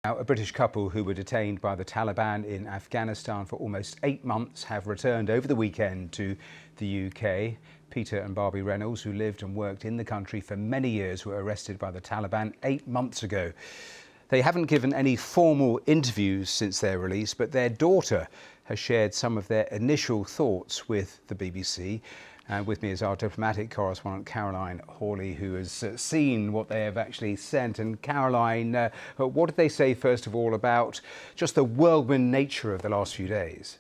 Now, a British couple who were detained by the Taliban in Afghanistan for almost 8 months have returned over the weekend to the UK. Peter and Barbie Reynolds, who lived and worked in the country for many years, were arrested by the Taliban 8 months ago. They haven't given any formal interviews since their release, but their daughter has shared some of their initial thoughts with the BBC. And with me is our diplomatic correspondent, Caroline Hawley, who has seen what they have actually sent. And Caroline, what did they say, first of all, about just the whirlwind nature of the last few days?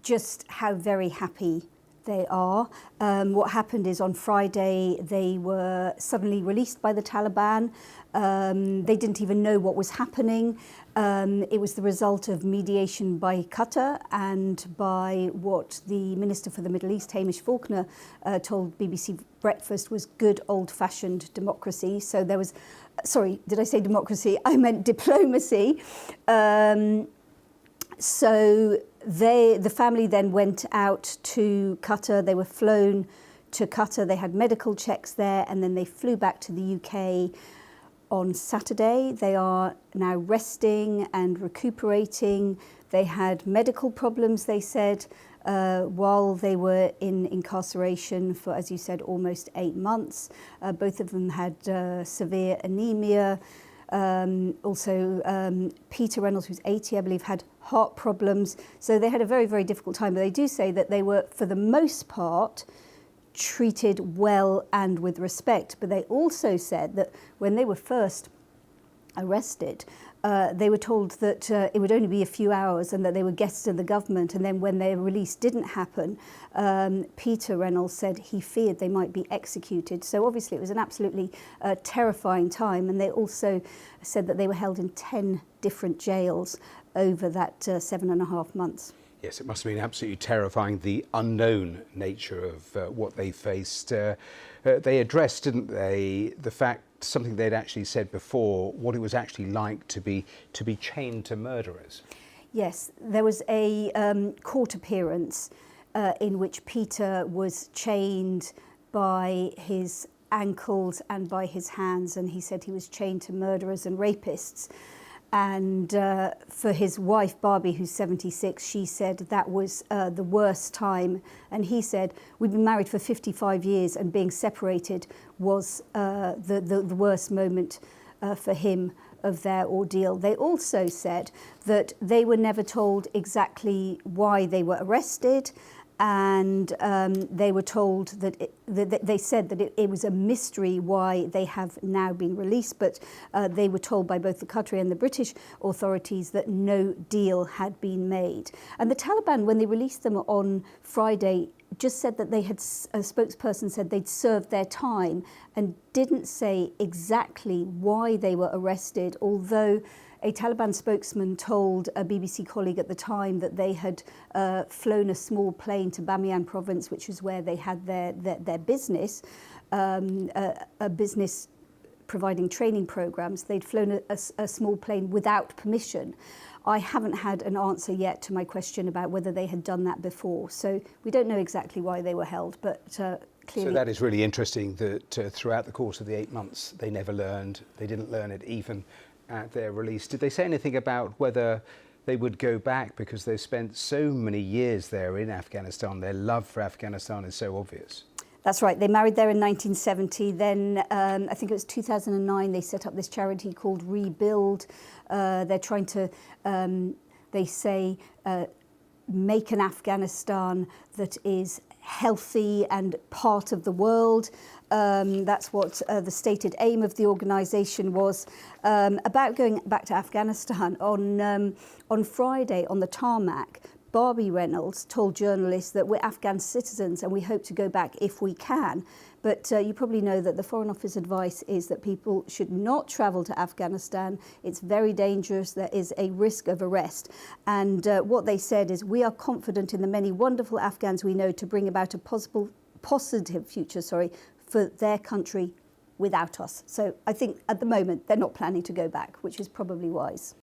Just how very happy they are. What happened is on Friday they were suddenly released by the Taliban. They didn't even know what was happening. It was the result of mediation by Qatar and by what the Minister for the Middle East, Hamish Faulkner, told BBC Breakfast was good old-fashioned democracy. So there was, sorry, did I say democracy? I meant diplomacy. So the family then went out to Qatar. They were flown to Qatar. They had medical checks there, and then they flew back to the UK on Saturday. They are now resting and recuperating. They had medical problems, they said, while they were in incarceration for, as you said, almost 8 months. Both of them had severe anemia. Peter Reynolds, who's 80, I believe, had heart problems. So they had a very, very difficult time. But they do say that they were, for the most part, treated well and with respect. But they also said that when they were first arrested, they were told that it would only be a few hours and that they were guests of the government. And then when their release didn't happen, Peter Reynolds said he feared they might be executed. So obviously it was an absolutely terrifying time. And they also said that they were held in 10 different jails over that 7.5 months. Yes, it must have been absolutely terrifying, the unknown nature of what they faced. They addressed, didn't they, the fact, something they'd actually said before, what it was actually like to be chained to murderers. Yes, there was a court appearance in which Peter was chained by his ankles and by his hands, and he said he was chained to murderers and rapists. And for his wife, Barbie, who's 76, she said that was the worst time. And he said, we'd been married for 55 years and being separated was the worst moment for him of their ordeal. They also said that they were never told exactly why they were arrested. And they were told that they said that it was a mystery why they have now been released, but they were told by both the Qatari and the British authorities that no deal had been made. And the Taliban, when they released them on Friday, just said that they had, a spokesperson said they'd served their time and didn't say exactly why they were arrested, although a Taliban spokesman told a BBC colleague at the time that they had flown a small plane to Bamiyan province, which is where they had their business, a business providing training programs. They'd flown a small plane without permission. I haven't had an answer yet to my question about whether they had done that before. So we don't know exactly why they were held, but clearly. So that is really interesting that throughout the course of the 8 months, they never learned, they didn't learn it even at their release. Did they say anything about whether they would go back, because they've spent so many years there in Afghanistan? Their love for Afghanistan is so obvious. That's right. They married there in 1970. Then I think it was 2009, they set up this charity called Rebuild. They're trying to, they say, make an Afghanistan that is healthy and part of the world. That's what the stated aim of the organisation was. About going back to Afghanistan, on Friday on the tarmac, Barbie Reynolds told journalists that we're Afghan citizens and we hope to go back if we can. But you probably know that the Foreign Office advice is that people should not travel to Afghanistan. It's very dangerous. There is a risk of arrest. And what they said is, we are confident in the many wonderful Afghans we know to bring about a positive future, for their country without us. So I think at the moment they're not planning to go back, which is probably wise.